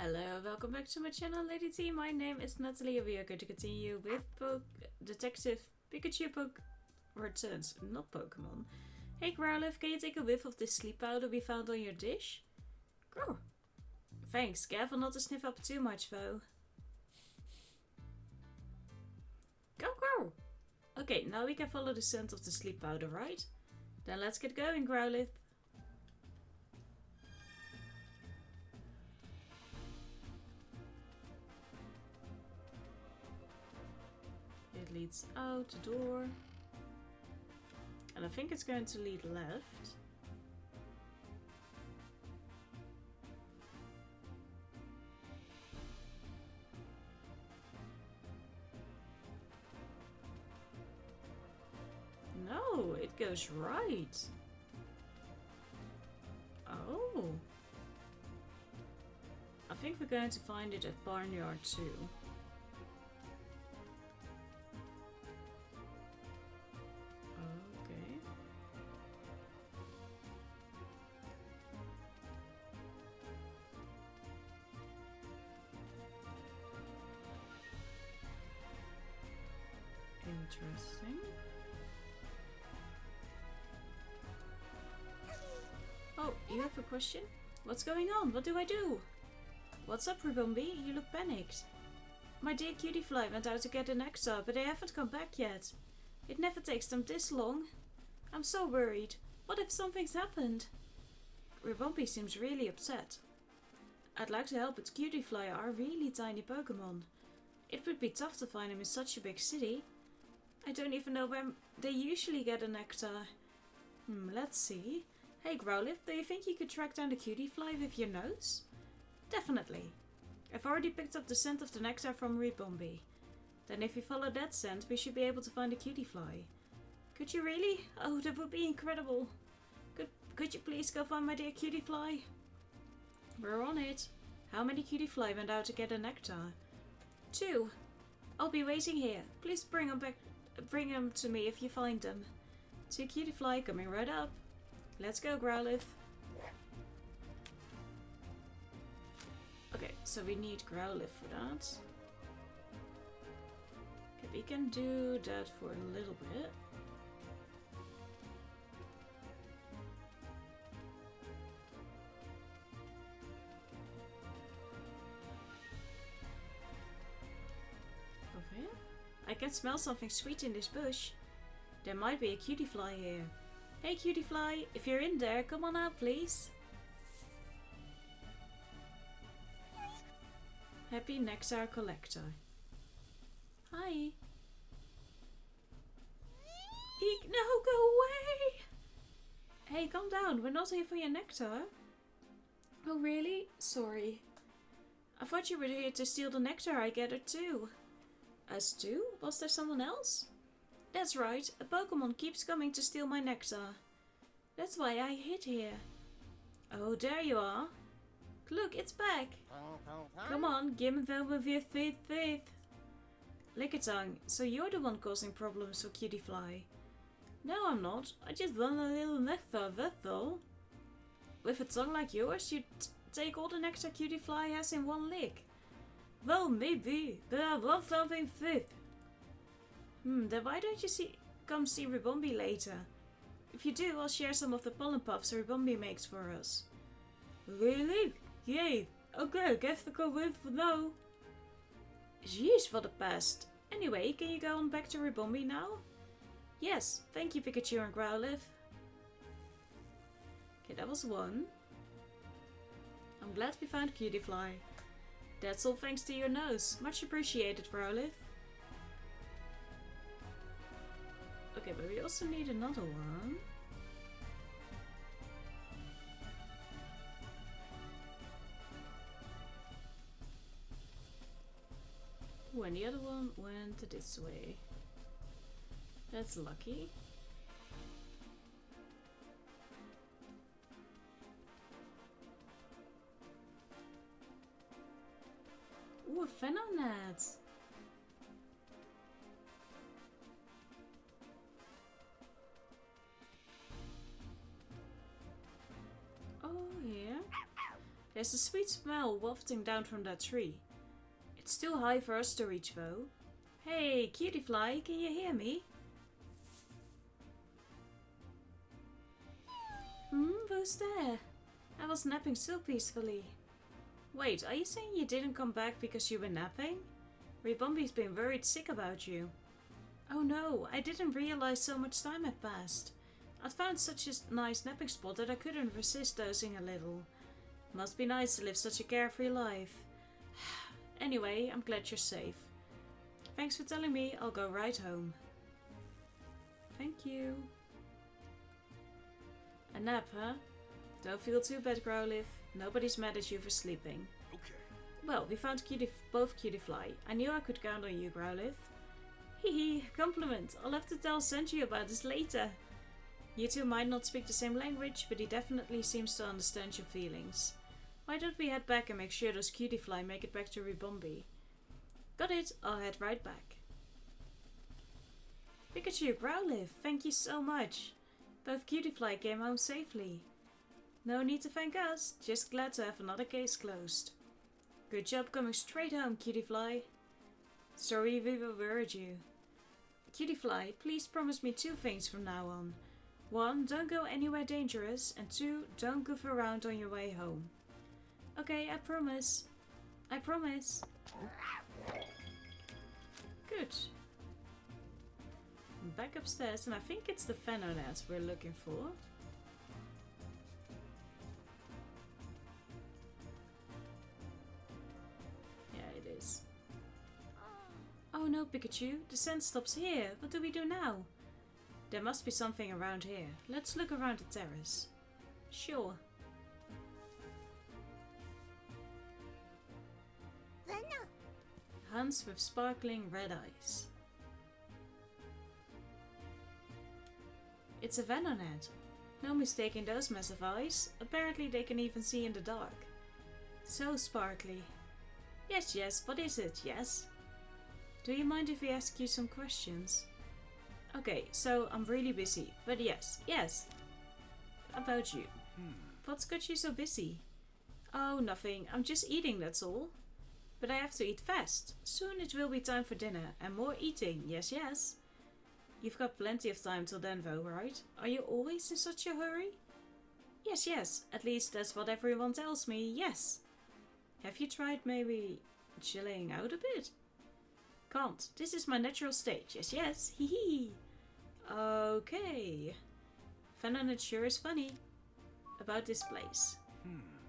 Hello, welcome back to my channel, Lady T. My name is Nathalie and we are going to continue with Detective Pikachu Returns, not Pokemon. Hey Growlithe, can you take a whiff of this sleep powder we found on your dish? Grow. Thanks, careful not to sniff up too much though. Go! Okay, now we can follow the scent of the sleep powder, right? Then let's get going, Growlithe. It leads out the door. And I think it's going to lead left. No, it goes right. Oh. I think we're going to find it at Barnyard too. Okay. Interesting. Oh, you have a question? What's going on? What do I do? What's up, Ribumbi? You look panicked. My dear cutie fly went out to get an nectar, but they haven't come back yet. It never takes them this long. I'm so worried. What if something's happened? Ribumbi seems really upset. I'd like to help, but cutie fly are really tiny Pokemon. It would be tough to find them in such a big city. I don't even know where they usually get a nectar. Let's see. Hey Growlithe, do you think you could track down the cutie fly with your nose? Definitely. I've already picked up the scent of the nectar from Ribumbi. Then if we follow that scent, we should be able to find the cutie fly. Could you really? Oh, that would be incredible. Could you please go find my dear cutie fly? We're on it. How many cutie fly went out to get a nectar? 2. I'll be waiting here. Please bring them to me if you find them. 2 cutie fly coming right up. Let's go, Growlithe. Okay, so we need Growlithe for that. Okay, we can do that for a little bit. Over here? I can smell something sweet in this bush. There might be a cutie fly here. Hey cutie fly, if you're in there, come on out please. Happy Nectar Collector. Hi. No, go away! Hey, calm down, we're not here for your nectar. Oh really? Sorry. I thought you were here to steal the nectar I gathered too. Us too? Was there someone else? That's right, a Pokemon keeps coming to steal my nectar. That's why I hid here. Oh, there you are. Look, it's back. Come on, give me them with your teeth. Lickitung, so you're the one causing problems for Cutie Fly. No, I'm not. I just want a little nectar, that's all. With a tongue like yours, you'd take all the nectar Cutie Fly has in one lick. Well, maybe, but I want something fit. Then why don't you come see Ribumbi later? If you do, I'll share some of the pollen puffs Ribumbi makes for us. Really? Yay! Okay, guess I'll go with for now. Jeez, what a pest. Anyway, can you go on back to Ribumbi now? Yes, thank you Pikachu and Growlithe. Okay, that was 1. I'm glad we found Cutie Fly. That's all thanks to your nose. Much appreciated, Growlithe. Okay, but we also need another one. Ooh, and the other one went this way. That's lucky. Ooh, a Venonat. There's a sweet smell wafting down from that tree. It's too high for us to reach though. Hey, cutie fly, can you hear me? Who's there? I was napping so peacefully. Wait, are you saying you didn't come back because you were napping? Ribombi's been worried sick about you. Oh no, I didn't realize so much time had passed. I'd found such a nice napping spot that I couldn't resist dozing a little. Must be nice to live such a carefree life. Anyway, I'm glad you're safe. Thanks for telling me, I'll go right home. Thank you. A nap, huh? Don't feel too bad, Growlithe. Nobody's mad at you for sleeping. Okay. Well, we found both Cutie Fly. I knew I could count on you, Growlithe. Hee, compliment. I'll have to tell Senju about this later. You two might not speak the same language, but he definitely seems to understand your feelings. Why don't we head back and make sure those Cutie Fly make it back to Ribombi? Got it, I'll head right back. Pikachu, Growlithe, thank you so much. Both Cutie Fly came home safely. No need to thank us, just glad to have another case closed. Good job coming straight home, Cutie Fly. Sorry we worried you. Cutie Fly, please promise me 2 things from now on. 1, don't go anywhere dangerous, and 2, don't goof around on your way home. Okay, I promise. I promise. Good. I'm back upstairs, and I think it's the Venonat we're looking for. Yeah, it is. Oh no, Pikachu, the scent stops here. What do we do now? There must be something around here. Let's look around the terrace. Sure. Hans with sparkling red eyes. It's a Venonat. No mistaking those massive eyes. Apparently they can even see in the dark. So sparkly. Yes, what is it? Yes? Do you mind if we ask you some questions? Okay, so I'm really busy, but yes. About you. What's got you so busy? Oh, nothing. I'm just eating, that's all. But I have to eat fast. Soon it will be time for dinner and more eating. Yes. You've got plenty of time till then though, right? Are you always in such a hurry? Yes. At least that's what everyone tells me. Yes. Have you tried maybe chilling out a bit? Can't. This is my natural state. Yes. Hee. Okay. Venonat sure is funny. About this place.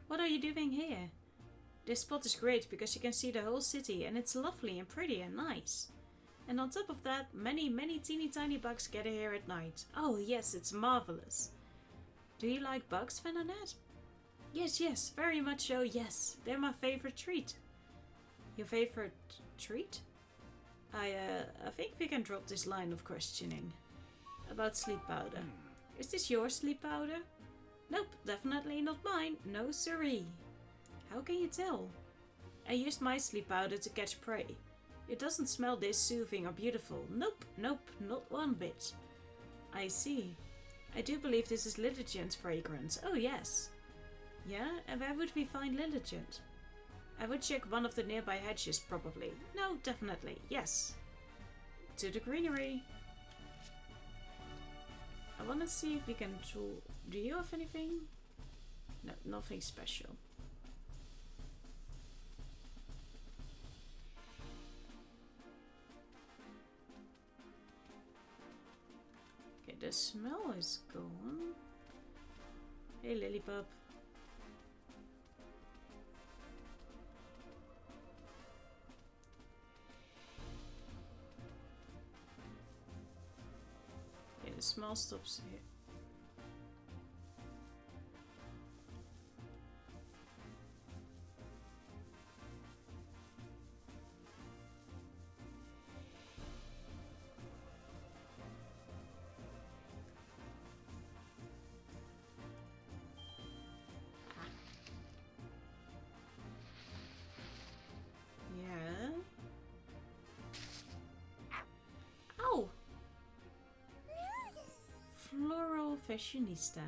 What are you doing here? This spot is great because you can see the whole city and it's lovely and pretty and nice. And on top of that, many teeny tiny bugs gather here at night. Oh yes, it's marvelous. Do you like bugs, Venonat? Yes, very much so, yes. They're my favorite treat. Your favorite treat? I think we can drop this line of questioning. About sleep powder. Is this your sleep powder? Nope, definitely not mine. No siree. How can you tell? I used my sleep powder to catch prey. It doesn't smell this soothing or beautiful. Nope, not one bit. I see. I do believe this is Lilligant's fragrance. Oh yes. Yeah, and where would we find Lilligant? I would check one of the nearby hedges probably. No, definitely. Yes. To the greenery. I want to see if we can do you have anything? No, nothing special. Okay, the smell is gone. Hey, Lillipup. Okay, the smell stops here. Floral fashionista.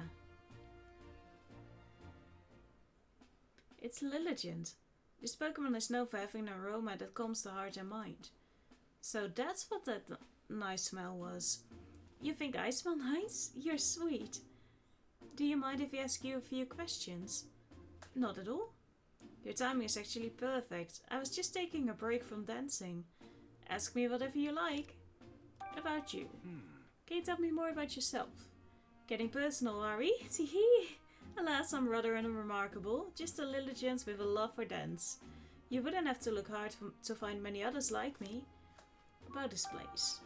It It's Lilligant. This Pokemon is known for having an aroma that calms the heart and mind. So that's what that nice smell was. You think I smell nice? You're sweet. Do you mind if I ask you a few questions? Not at all. Your timing is actually perfect. I was just taking a break from dancing. Ask me whatever you like. About you. Can you tell me more about yourself? Getting personal, are we? Teehee. Alas, I'm rather unremarkable. Just a Lilligant with a love for dance. You wouldn't have to look hard to find many others like me. About this place.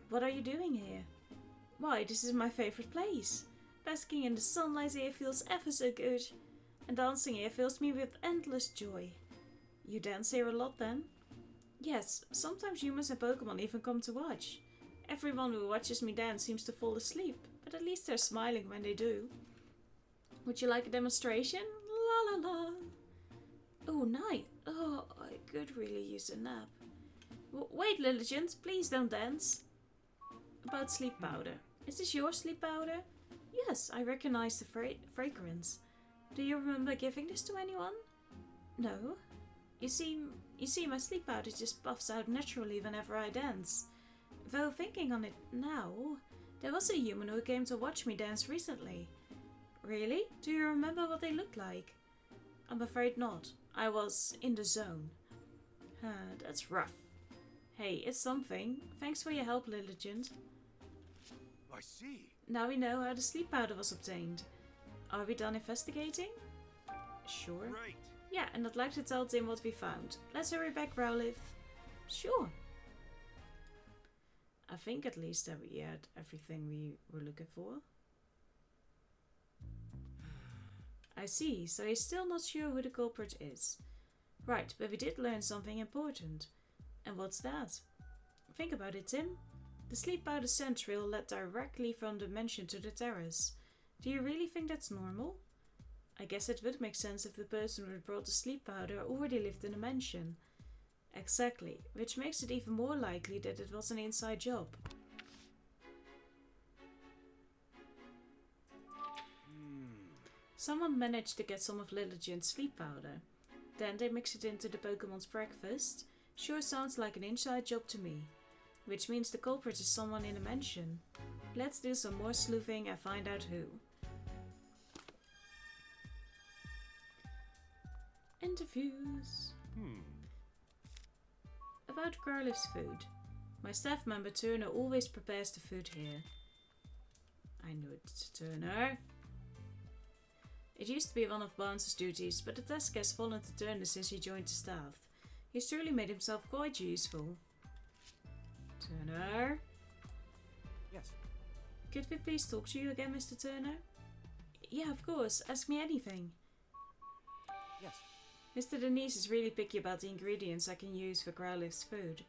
What are you doing here? Why, this is my favorite place. Basking in the sunlight here feels ever so good. And dancing here fills me with endless joy. You dance here a lot then? Yes, sometimes humans and Pokemon even come to watch. Everyone who watches me dance seems to fall asleep, but at least they're smiling when they do. Would you like a demonstration? La la la. Oh, night. Oh, I could really use a nap. Wait, Lilligant, please don't dance. About sleep powder. Is this your sleep powder? Yes, I recognize the fragrance. Do you remember giving this to anyone? No. You see, my sleep powder just puffs out naturally whenever I dance. Though thinking on it now, there was a human who came to watch me dance recently. Really? Do you remember what they looked like? I'm afraid not. I was in the zone. That's rough. Hey, it's something. Thanks for your help, Lilligant. I see. Now we know how the sleep powder was obtained. Are we done investigating? Sure. Right. Yeah, and I'd like to tell Tim what we found. Let's hurry back, Rowlith. Sure. I think at least that we had everything we were looking for. I see, so he's still not sure who the culprit is. Right, but we did learn something important. And what's that? Think about it, Tim. The sleep powder scent trail led directly from the mansion to the terrace. Do you really think that's normal? I guess it would make sense if the person who brought the sleep powder already lived in the mansion. Exactly, which makes it even more likely that it was an inside job. Someone managed to get some of Lilligant's sleep powder. Then they mix it into the Pokemon's breakfast. Sure sounds like an inside job to me. Which means the culprit is someone in the mansion. Let's do some more sleuthing and find out who. Interviews. About Growlithe's food. My staff member Turner always prepares the food here. I knew it, Turner. It used to be one of Barnes' duties, but the task has fallen to Turner since he joined the staff. He's truly made himself quite useful. Turner? Yes. Could we please talk to you again, Mr. Turner? Yeah, of course. Ask me anything. Yes. Mr. Denise is really picky about the ingredients I can use for Growlithe's food.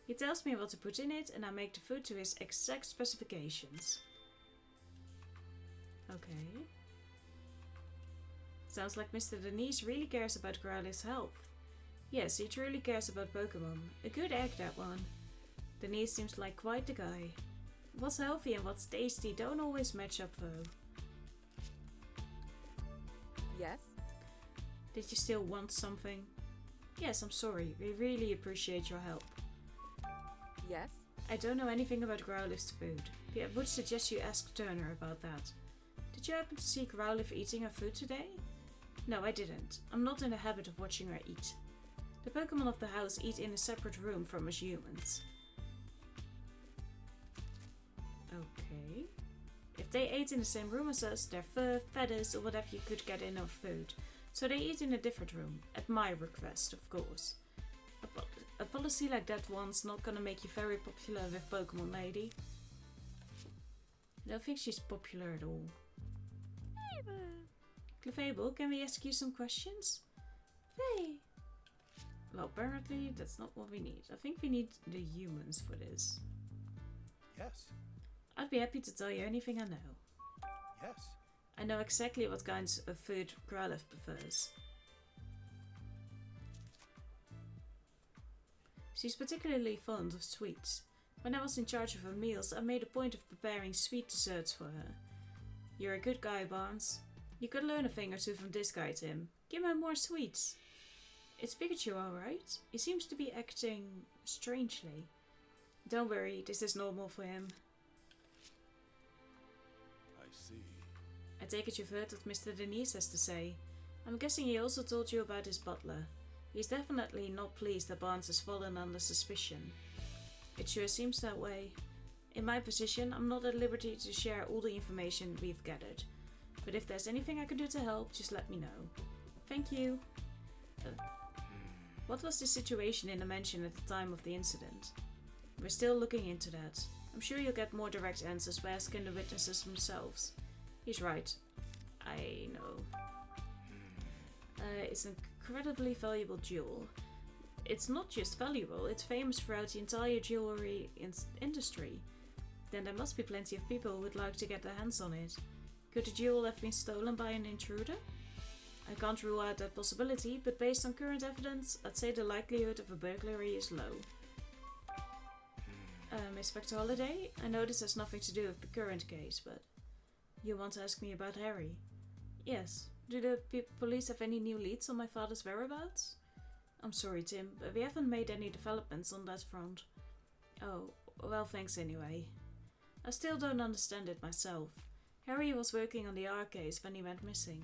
He tells me what to put in it and I make the food to his exact specifications. Okay. Sounds like Mr. Denise really cares about Growlithe's health. Yes, he truly cares about Pokemon. A good egg, that one. Denise seems like quite the guy. What's healthy and what's tasty don't always match up though. Yes? Did you still want something? Yes, I'm sorry. We really appreciate your help. Yes? I don't know anything about Growlithe's food. I would suggest you ask Turner about that. Did you happen to see Growlithe eating her food today? No, I didn't. I'm not in the habit of watching her eat. The Pokemon of the house eat in a separate room from us humans. Okay. If they ate in the same room as us, their fur, feathers or whatever you could get in our food. So they eat in a different room. At my request, of course. A policy like that one's not gonna make you very popular with Pokemon Lady. I don't think she's popular at all. Clefable, can we ask you some questions? Hey. Well, apparently that's not what we need. I think we need the humans for this. Yes. I'd be happy to tell you anything I know. Yes. I know exactly what kinds of food Growlithe prefers. She's particularly fond of sweets. When I was in charge of her meals, I made a point of preparing sweet desserts for her. You're a good guy, Barnes. You could learn a thing or two from this guy, Tim. Give him more sweets. It's Pikachu, alright? He seems to be acting strangely. Don't worry, this is normal for him. I see. I take it you've heard what Mr. Denise has to say. I'm guessing he also told you about his butler. He's definitely not pleased that Barnes has fallen under suspicion. It sure seems that way. In my position, I'm not at liberty to share all the information we've gathered. But if there's anything I can do to help, just let me know. Thank you. What was the situation in the mansion at the time of the incident? We're still looking into that. I'm sure you'll get more direct answers by asking the witnesses themselves. He's right. I know. It's an incredibly valuable jewel. It's not just valuable, it's famous throughout the entire jewelry industry. Then there must be plenty of people who would like to get their hands on it. Could the jewel have been stolen by an intruder? I can't rule out that possibility, but based on current evidence, I'd say the likelihood of a burglary is low. Inspector Holliday, I know this has nothing to do with the current case, but you want to ask me about Harry? Yes. Do the police have any new leads on my father's whereabouts? I'm sorry, Tim, but we haven't made any developments on that front. Oh, well, thanks anyway. I still don't understand it myself. Harry was working on the R case when he went missing,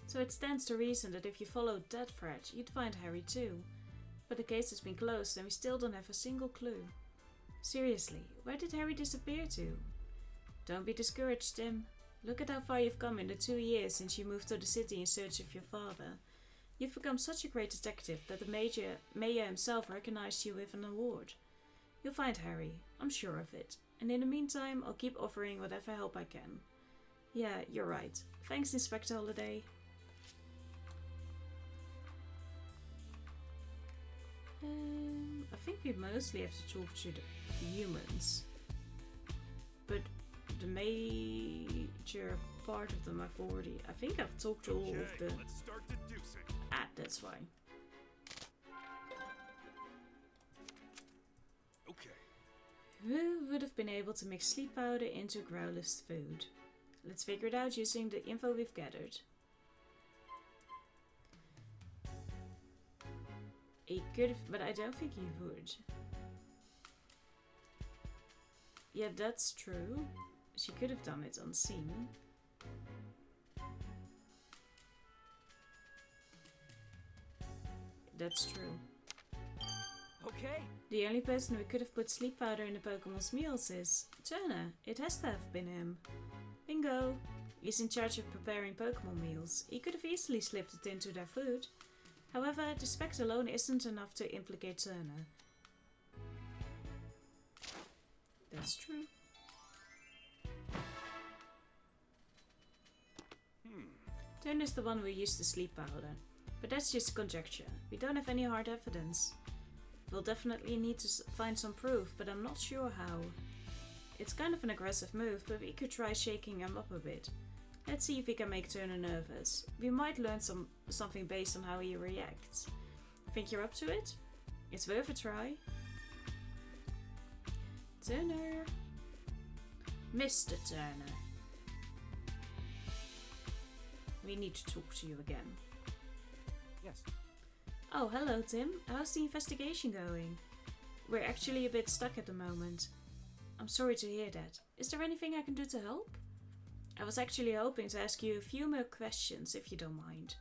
so it stands to reason that if you followed that thread, you'd find Harry too. But the case has been closed and we still don't have a single clue. Seriously, where did Harry disappear to? Don't be discouraged, Tim. Look at how far you've come in the 2 years since you moved to the city in search of your father. You've become such a great detective that the mayor himself recognized you with an award. You'll find Harry, I'm sure of it. And in the meantime, I'll keep offering whatever help I can. Yeah, you're right. Thanks, Inspector Holliday. I think we mostly have to talk to the humans. But the major part of them I've already... I think I've talked to all of the... Let's start deducing. Ah, that's fine. Okay. Who would have been able to mix sleep powder into Growlith's food? Let's figure it out using the info we've gathered. He could have, but I don't think he would. Yeah, that's true. She could have done it unseen. That's true. Okay. The only person who could have put sleep powder in the Pokemon's meals is Turner. It has to have been him. Bingo! He's in charge of preparing Pokemon meals. He could have easily slipped it into their food. However, the specs alone isn't enough to implicate Turner. That's true. Turner's the one who used the sleep powder. But that's just conjecture. We don't have any hard evidence. We'll definitely need to find some proof, but I'm not sure how. It's kind of an aggressive move, but we could try shaking him up a bit. Let's see if we can make Turner nervous. We might learn something based on how he reacts. Think you're up to it? It's worth a try. Turner. Mr. Turner. We need to talk to you again. Yes. Oh, hello Tim. How's the investigation going? We're actually a bit stuck at the moment. I'm sorry to hear that. Is there anything I can do to help? I was actually hoping to ask you a few more questions, if you don't mind.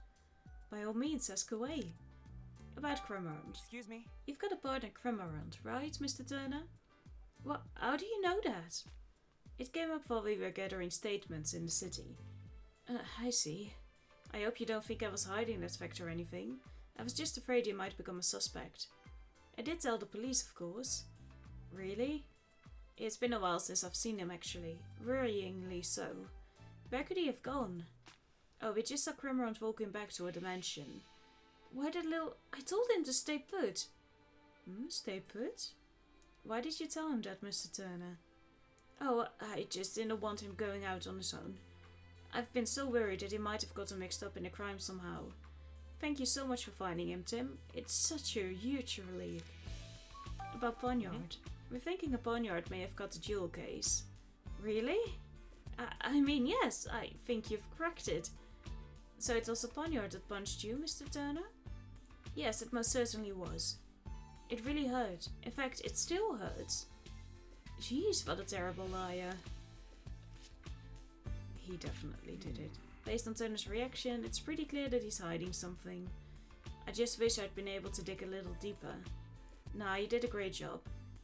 By all means, ask away. About Cramorant. Excuse me? You've got a partner Cramorant, right, Mr. Turner? What? How do you know that? It came up while we were gathering statements in the city. I see. I hope you don't think I was hiding that fact or anything. I was just afraid you might become a suspect. I did tell the police, of course. Really? It's been a while since I've seen him, actually. Worryingly so. Where could he have gone? Oh, we just saw Cramorant walking back toward the mansion. Why that little... I told him to stay put. Stay put? Why did you tell him that, Mr. Turner? Oh, I just didn't want him going out on his own. I've been so worried that he might have gotten mixed up in the crime somehow. Thank you so much for finding him, Tim. It's such a huge relief. About Ponyard. We're thinking a Ponyard may have got the jewel case. Really? I mean, yes, I think you've cracked it. So it was the poniard that punched you, Mr. Turner? Yes, it most certainly was. It really hurt. In fact, it still hurts. Jeez, what a terrible liar. He definitely did it. Based on Turner's reaction, it's pretty clear that he's hiding something. I just wish I'd been able to dig a little deeper. Nah, you did a great job.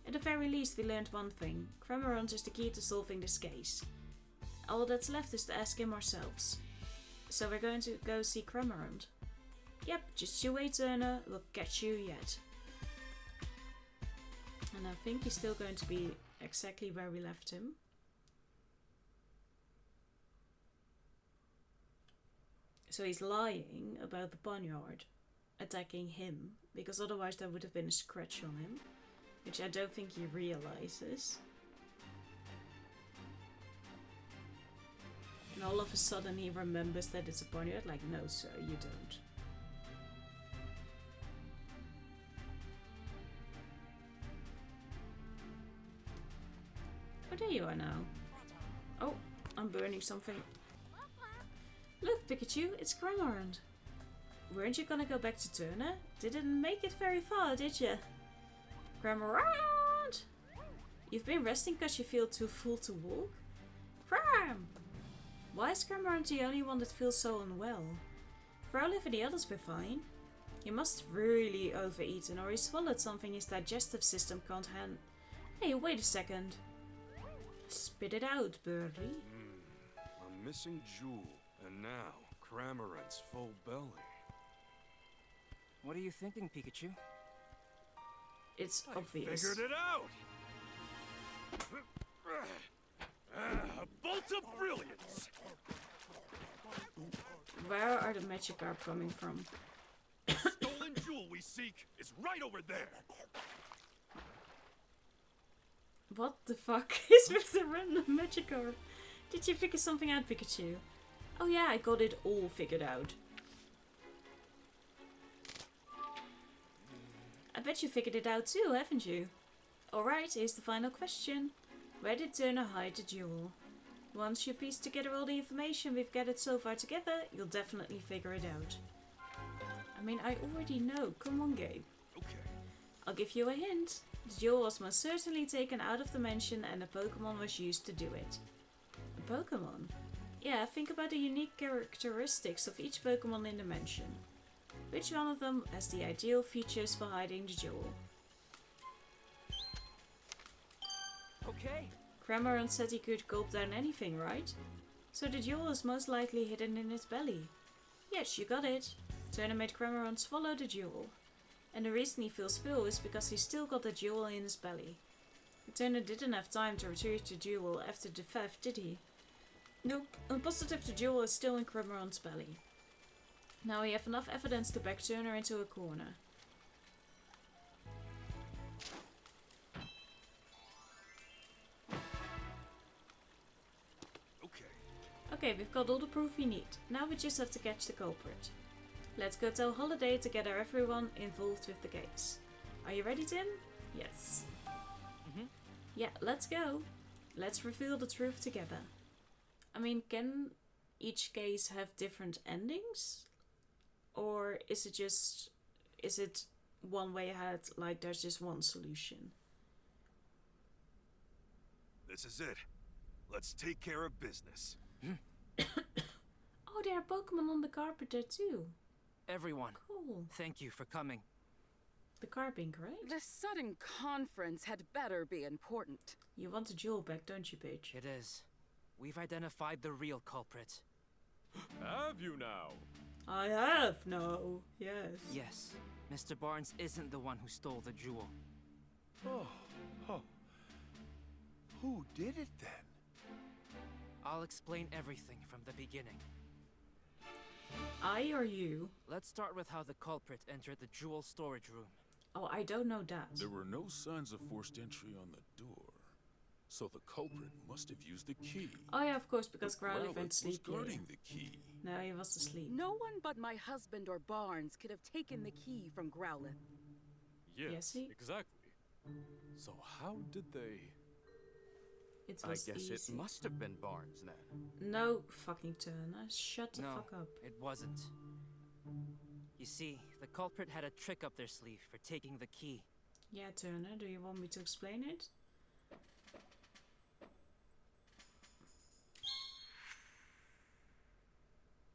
At the very least, we learned one thing. Cramorant is the key to solving this case. All that's left is to ask him ourselves. So we're going to go see Cramorant. Yep, just you wait, Turner. We'll catch you yet. And I think he's still going to be exactly where we left him. So he's lying about the poniard attacking him, because otherwise there would have been a scratch on him, which I don't think he realizes. And all of a sudden he remembers that it's a poniard. Like, no sir, you don't. Oh, there you are now. Oh, I'm burning something. Look, Pikachu, it's Cramorant. Weren't you gonna go back to Turner? Didn't make it very far, did you? Cramorant! You've been resting because you feel too full to walk? Cram! Why is Cramorant the only one that feels so unwell? For all of the others we're fine. He must have really overeaten, or he swallowed something his digestive system can't handle. Hey, wait a second. Spit it out, birdie. A missing jewel, and now Cramorant's full belly. What are you thinking, Pikachu? It's obvious. Figured it out! A bolt of brilliance! Where are the Magikarp coming from? The stolen jewel we seek is right over there! What the fuck is with the random Magikarp? Did you figure something out, Pikachu? Oh yeah, I got it all figured out. I bet you figured it out too, haven't you? Alright, here's the final question. Where did Turner hide the jewel? Once you piece together all the information we've gathered so far together, you'll definitely figure it out. I mean, I already know. Come on, Gabe. Okay. I'll give you a hint. The jewel was most certainly taken out of the mansion and a Pokemon was used to do it. A Pokemon? Yeah, think about the unique characteristics of each Pokemon in the mansion. Which one of them has the ideal features for hiding the jewel? Okay. Cramorant said he could gulp down anything, right? So the jewel is most likely hidden in his belly. Yes, you got it. Turner made Cramorant swallow the jewel. And the reason he feels full is because he's still got the jewel in his belly. Turner didn't have time to retrieve the jewel after the theft, did he? Nope, I'm positive the jewel is still in Cramorant's belly. Now we have enough evidence to back Turner into a corner. Okay, we've got all the proof we need. Now we just have to catch the culprit. Let's go tell Holiday to gather everyone involved with the case. Are you ready, Tim? Yes. Yeah, let's go. Let's reveal the truth together. I mean, can each case have different endings? Or is it one way ahead, like there's just one solution? This is it. Let's take care of business. Oh, there are Pokemon on the carpet there too. Everyone, Cool. thank you for coming. The Carpink, right? This sudden conference had better be important. You want the jewel back, don't you, bitch? It is. We've identified the real culprit. Have you now? I have no. Yes. Yes, Mr. Barnes isn't the one who stole the jewel. Oh. Who did it then? I'll explain everything from the beginning. I or you? Let's start with how the culprit entered the jewel storage room. Oh, I don't know that. There were no signs of forced entry on the door, so the culprit must have used the key. Oh yeah, of course, because But Growlithe went Growlithe sleep. was guarding the key. No, he was asleep. No one but my husband or Barnes could have taken the key from Growlithe. Yes, he- exactly. So how did they... It I was guess easy. it must have been Barnes then. No fucking Turner. Shut the No, fuck up. it wasn't. You see, the culprit had a trick up their sleeve for taking the key. Yeah, Turner, do you want me to explain it?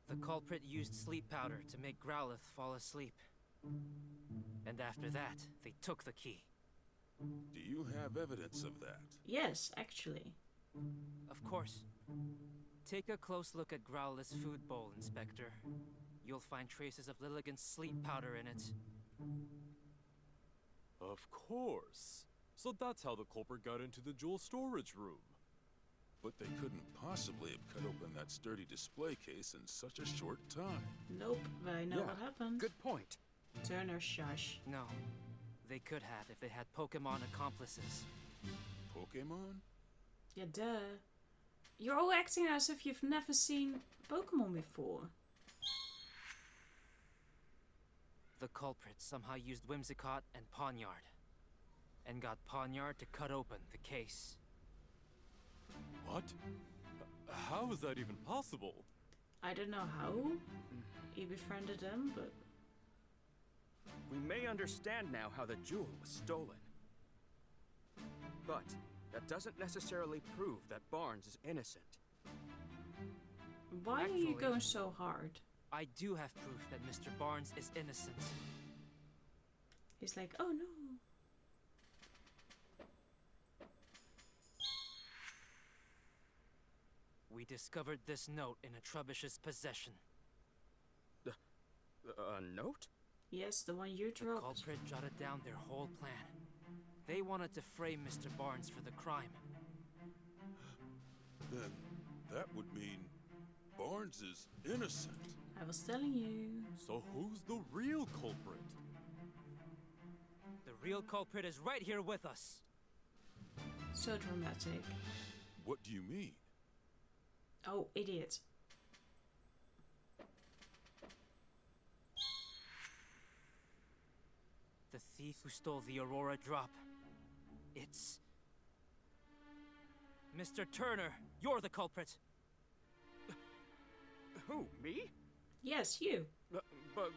The culprit used sleep powder to make Growlithe fall asleep. And after that, they took the key. Do you have evidence of that? Yes, actually. Of course. Take a close look at Growlithe's food bowl, Inspector. You'll find traces of Lilligant's sleep powder in it. Of course. So that's how the culprit got into the jewel storage room. But they couldn't possibly have cut open that sturdy display case in such a short time. Nope, but I know Yeah, what happened. Good point. Turner, shush. No. They could have if they had Pokemon accomplices. Pokemon? Yeah, duh. You're all acting as if you've never seen Pokemon before. The culprit somehow used Whimsicott and Pawniard. And got Pawniard to cut open the case. What? How is that even possible? I don't know how he befriended them, but We may understand now how the jewel was stolen. But that doesn't necessarily prove that Barnes is innocent. why are you Actually- going so hard? I do have proof that Mr. Barnes is innocent. He's like, oh no. We discovered this note in a Trubbish's possession. A note? Yes, the one you The dropped. culprit jotted down their whole plan. They wanted to frame Mr. Barnes for the crime. Then that would mean Barnes is innocent. I was telling you. So who's the real culprit? The real culprit is right here with us. So dramatic. What do you mean? Oh, idiot. The thief who stole the Aurora drop. It's... Mr. Turner, you're the culprit. Who, me? Yes, you.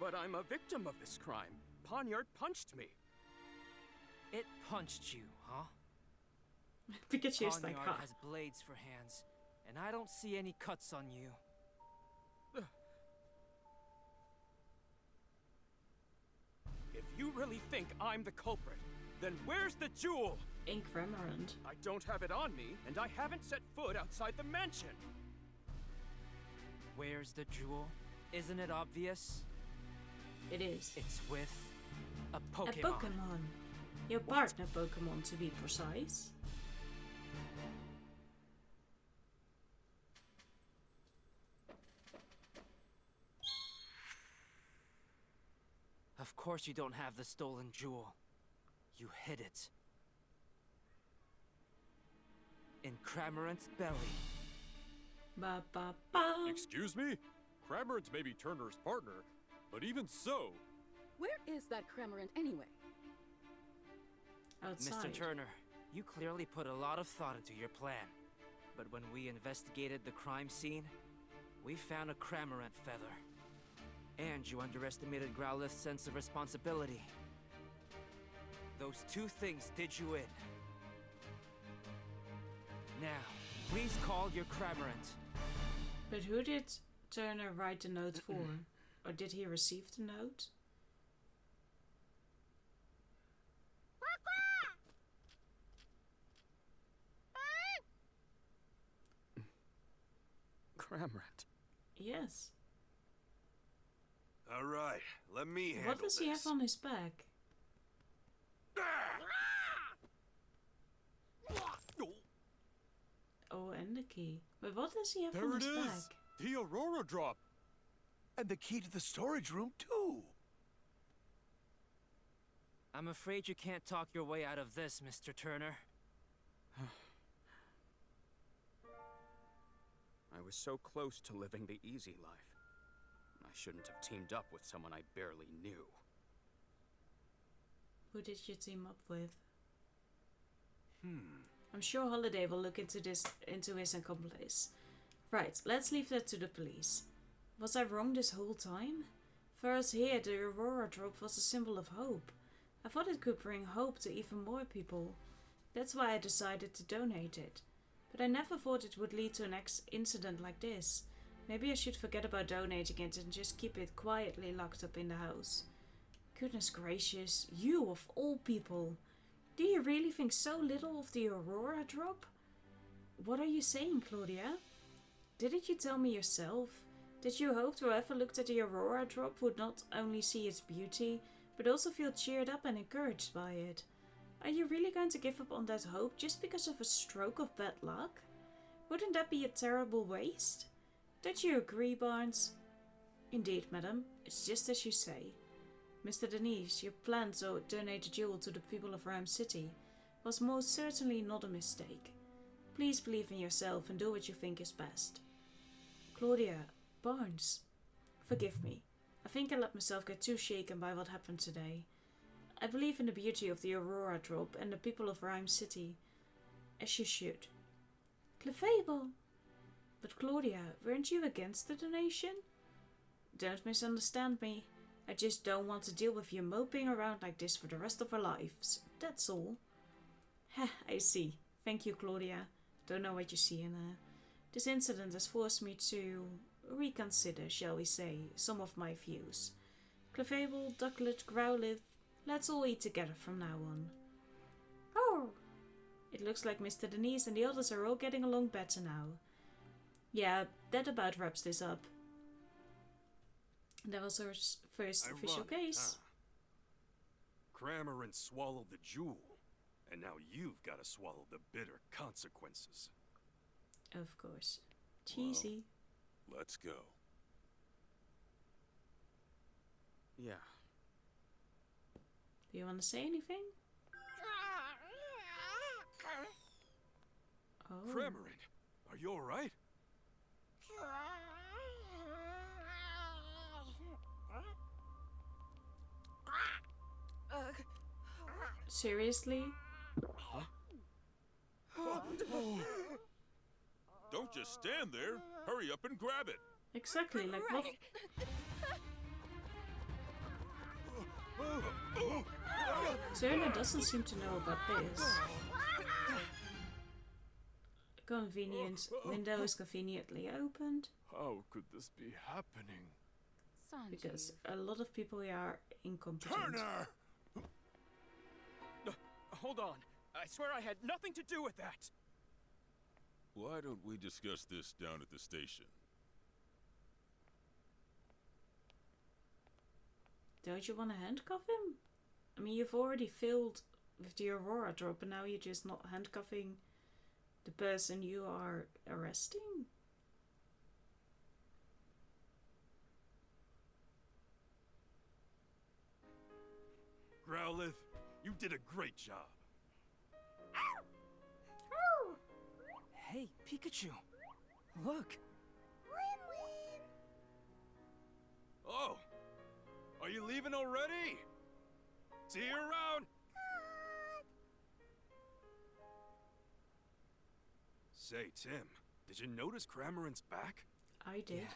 But I'm a victim of this crime. Pawniard punched me. It punched you, huh? Pikachu's like, Pawniard huh. has blades for hands, and I don't see any cuts on you. If you really think I'm the culprit, then where's the jewel? Incremorant. I don't have it on me, and I haven't set foot outside the mansion. Where's the jewel? Isn't it obvious? It is. It's with a Pokemon. A Pokemon. Your partner Pokemon, to be precise. Of course you don't have the stolen jewel. You hid it. In Cramorant's belly. Ba ba ba. Excuse me? Cramorant may be Turner's partner, but even so, Where is that Cramorant anyway? Outside. Mr. Turner, you clearly put a lot of thought into your plan. But when we investigated the crime scene, we found a Cramorant feather. And you underestimated Growlithe's sense of responsibility. Those two things did you in. Now, please call your Cramorant. But who did Turner write the note for? Or did he receive the note? Cramorant. Yes. All right, let me handle What does he have this. on his back? Oh, and the key. But what does he have there on it his is! back? The Aurora drop! And the key to the storage room, too. I'm afraid you can't talk your way out of this, Mr. Turner. I was so close to living the easy life. I shouldn't have teamed up with someone I barely knew. Who did you team up with? I'm sure Holiday will look into his accomplice. Right, let's leave that to the police. Was I wrong this whole time? For us here, the Aurora drop was a symbol of hope. I thought it could bring hope to even more people. That's why I decided to donate it. But I never thought it would lead to an incident like this. Maybe I should forget about donating it and just keep it quietly locked up in the house. Goodness gracious, you of all people. Do you really think so little of the Aurora drop? What are you saying, Claudia? Didn't you tell me yourself? Did you hope whoever looked at the Aurora drop would not only see its beauty, but also feel cheered up and encouraged by it? Are you really going to give up on that hope just because of a stroke of bad luck? Wouldn't that be a terrible waste? Don't you agree, Barnes? Indeed, madam. It's just as you say. Mr. Denise, your plan to donate the jewel to the people of Ryme City was most certainly not a mistake. Please believe in yourself and do what you think is best. Claudia, Barnes, forgive me. I think I let myself get too shaken by what happened today. I believe in the beauty of the Aurora drop and the people of Ryme City, as you should. Clefable! But Claudia, weren't you against the donation? Don't misunderstand me. I just don't want to deal with you moping around like this for the rest of our lives. That's all. Heh, I see. Thank you, Claudia. Don't know what you see in there. This incident has forced me to reconsider, shall we say, some of my views. Clefable, Ducklet, Growlithe, let's all eat together from now on. Oh! It looks like Mr. Denise and the others are all getting along better now. Yeah, that about wraps this up. That was our first official case. Huh? Cramorant swallowed the jewel, and now you've got to swallow the bitter consequences. Of course. Cheesy. Well, let's go. Yeah. Do you want to say anything? Oh. Cramorant, are you alright? Seriously? Don't just stand there. Hurry up and grab it. Exactly, like what? Turner doesn't seem to know about this. Convenient. Window is conveniently opened. How could this be happening? Because a lot of people are incompetent. Turner! Hold on. I swear I had nothing to do with that. Why don't we discuss this down at the station? Don't you want to handcuff him? I mean, you've already failed with the Aurora drop and now you're just not handcuffing the person you are arresting? Growlithe, you did a great job. Hey, Pikachu! Look! Oh! Are you leaving already? See you around! Say, Tim, did you notice Cramorant's back? I did. Yeah,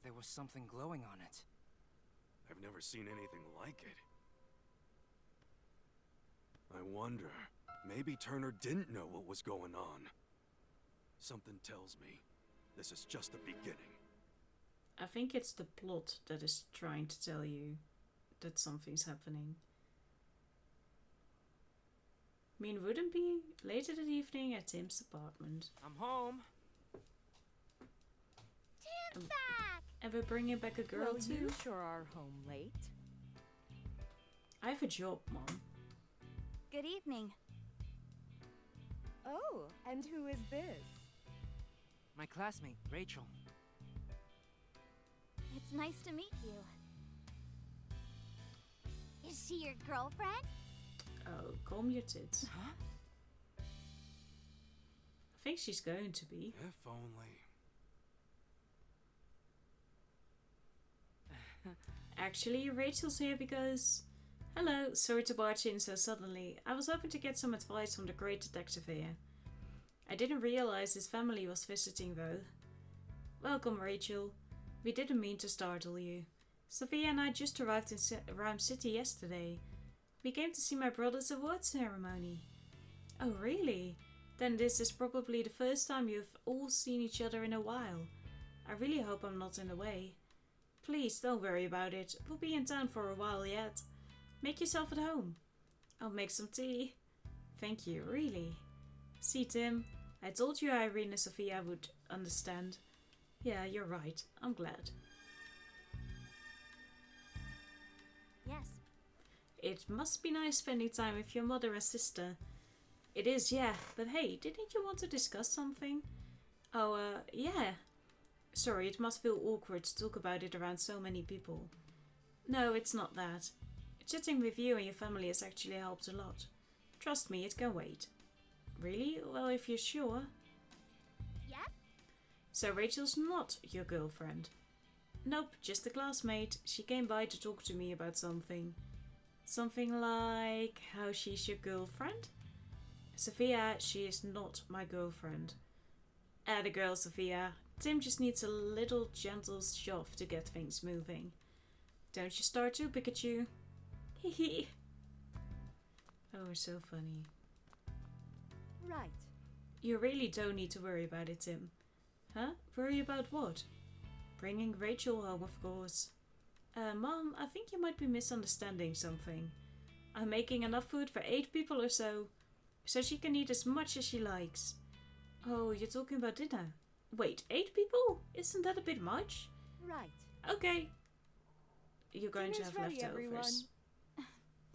there was something glowing on it. I've never seen anything like it. I wonder, maybe Turner didn't know what was going on. Something tells me this is just the beginning. I think it's the plot that is trying to tell you that something's happening. I mean, wouldn't be later that evening at Tim's apartment. I'm home. Tim's back! And we're bringing back a girl Well, too. you sure are home late. I have a job, Mom. Good evening. Oh, and who is this? My classmate, Rachel. It's nice to meet you. Is she your girlfriend? Oh, calm your tits. Huh? I think she's going to be. If only. Actually, Rachel's here because... Hello, sorry to barge in so suddenly. I was hoping to get some advice from the great detective here. I didn't realize his family was visiting though. Welcome, Rachel. We didn't mean to startle you. Sophia and I just arrived in Ryme City yesterday. We came to see my brother's award ceremony. Oh, really? Then this is probably the first time you've all seen each other in a while. I really hope I'm not in the way. Please, don't worry about it. We'll be in town for a while yet. Make yourself at home. I'll make some tea. Thank you, really. See, Tim, I told you Irene and Sophia would understand. Yeah, you're right. I'm glad. Yes. It must be nice spending time with your mother and sister. It is, yeah. But hey, didn't you want to discuss something? Oh, yeah. Sorry, it must feel awkward to talk about it around so many people. No, it's not that. Chatting with you and your family has actually helped a lot. Trust me, it can wait. Really? Well, if you're sure. Yep. So Rachel's not your girlfriend? Nope, just a classmate. She came by to talk to me about something. Something like how she's your girlfriend? Sophia, she is not my girlfriend. Atta girl, Sophia. Tim just needs a little gentle shove to get things moving. Don't you start too, Pikachu. Hehe. Oh, so funny. Right. You really don't need to worry about it, Tim. Huh? Worry about what? Bringing Rachel home, of course. Mom, I think you might be misunderstanding something. I'm making enough food for 8 people or so she can eat as much as she likes. Oh, you're talking about dinner? Wait, 8 people? Isn't that a bit much? Right. Okay. You're going to Dinner's have ready, leftovers. everyone.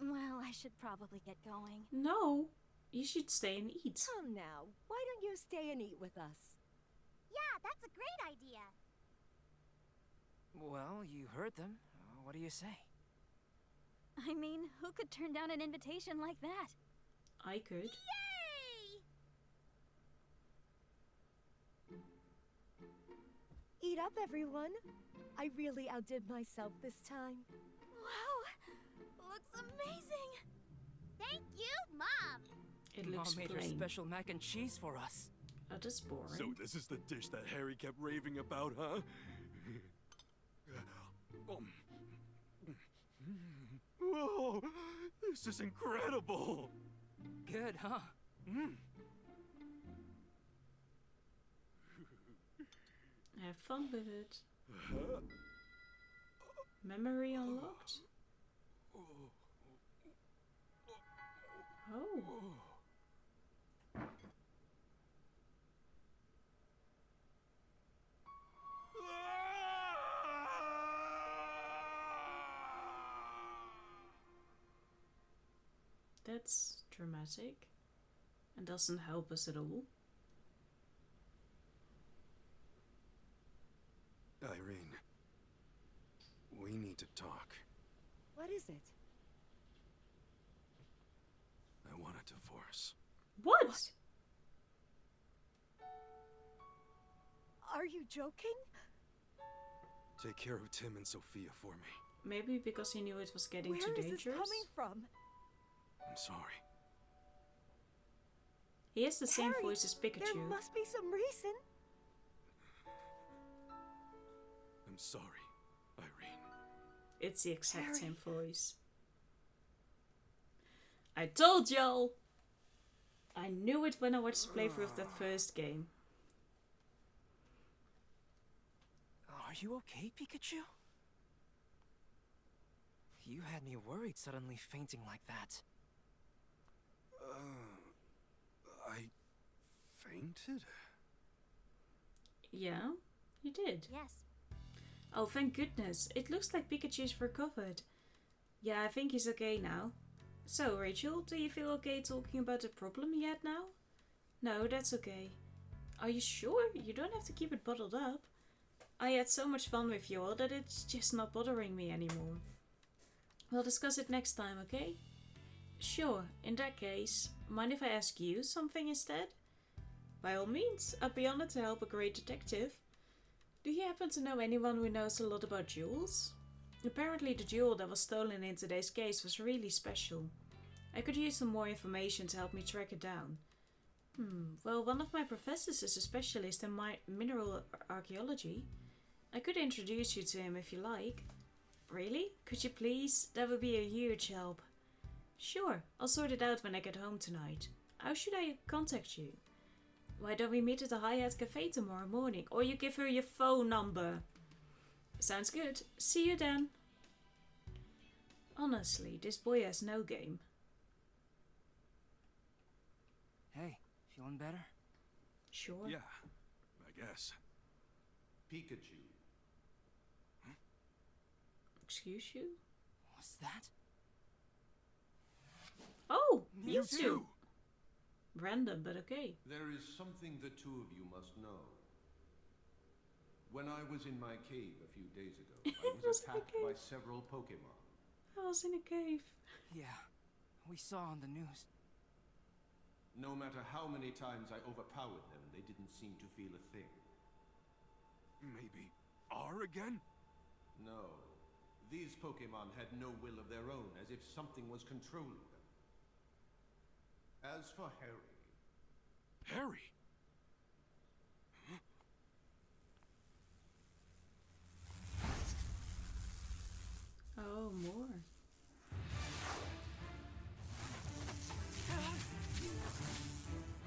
Well, I should probably get going. No, you should stay and eat. Come now. Why don't you stay and eat with us? Yeah, that's a great idea. Well, you heard them. What do you say? I mean, who could turn down an invitation like that? I could. Yay! Eat up, everyone. I really outdid myself this time. Wow! Looks amazing! Thank you, Mom! It looks Mom made her plain. special mac and cheese for us. Oh, that's boring. So this is the dish that Harry kept raving about, huh? Whoa! This is incredible! Good, huh? Have fun with it. Memory unlocked? Oh. That's dramatic and doesn't help us at all. Irene, we need to talk. What is it? I want a divorce. What? Are you joking? Take care of Tim and Sophia for me. Maybe because he knew it was getting Where too is dangerous? this coming from? I'm sorry. He has the same Harry, voice as Pikachu. There must be some reason. I'm sorry, Irene. It's the exact Harry. same voice. I told y'all! I knew it when I watched the playthrough of that first game. Are you okay, Pikachu? You had me worried suddenly fainting like that. I fainted? Yeah, you did. Yes. Oh, thank goodness. It looks like Pikachu's recovered. Yeah, I think he's okay now. So, Rachel, do you feel okay talking about the problem yet now? No, that's okay. Are you sure? You don't have to keep it bottled up. I had so much fun with you all that it's just not bothering me anymore. We'll discuss it next time, okay? Sure, in that case, mind if I ask you something instead? By all means, I'd be honored to help a great detective. Do you happen to know anyone who knows a lot about jewels? Apparently the jewel that was stolen in today's case was really special. I could use some more information to help me track it down. Well, one of my professors is a specialist in mineral archaeology. I could introduce you to him if you like. Really? Could you please? That would be a huge help. Sure, I'll sort it out when I get home tonight. How should I contact you? Why don't we meet at the Hi-Hat Cafe tomorrow morning? Or you give her your phone number. Sounds good. See you then. Honestly, this boy has no game. Hey, feeling better? Sure. Yeah, I guess. Pikachu. Excuse you? What's that? Oh, You Mewtwo. too. Random, but okay. There is something the two of you must know. When I was in my cave a few days ago, I was attacked by several Pokemon. I was in a cave. Yeah, we saw on the news. No matter how many times I overpowered them, they didn't seem to feel a thing. Maybe R again? No. These Pokemon had no will of their own, as if something was controlling them. As for Harry... Harry? Oh, more.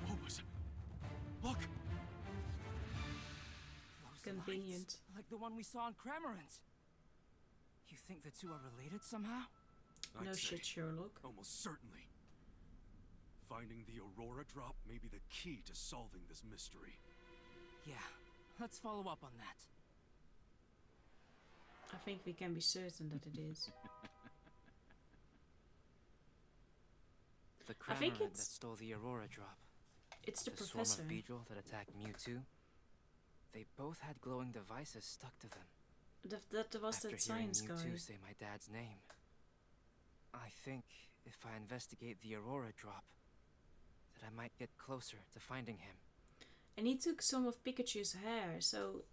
What was it? Look! Those Convenient. lights, like the one we saw in Cramorant. You think the two are related somehow? I'd No say shit, Sherlock. almost certainly. Finding the Aurora drop may be the key to solving this mystery. Yeah, let's follow up on that. I think we can be certain that it is. The I think Cramorant that it's- stole the Aurora drop. It's the The professor. swarm of Beedrill that attacked Mewtwo. They both had glowing devices stuck to them. That was After that hearing science guy. Mewtwo say my dad's name, I think if I investigate the Aurora drop, that I might get closer to finding him. And he took some of Pikachu's hair, so...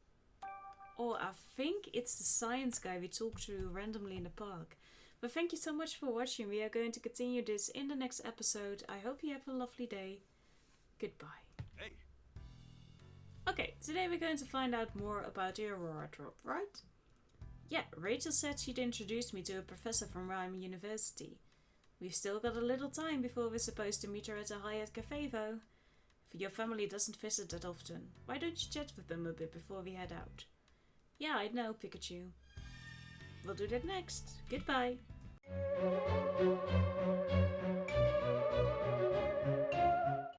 Oh, I think it's the science guy we talked to randomly in the park. But thank you so much for watching. We are going to continue this in the next episode. I hope you have a lovely day. Goodbye. Hey! Okay, today we're going to find out more about the Aurora drop, right? Yeah, Rachel said she'd introduce me to a professor from Ryme University. We've still got a little time before we're supposed to meet her at a Hi-Hat Cafe though. If your family doesn't visit that often, why don't you chat with them a bit before we head out? Yeah, I know, Pikachu. We'll do that next. Goodbye.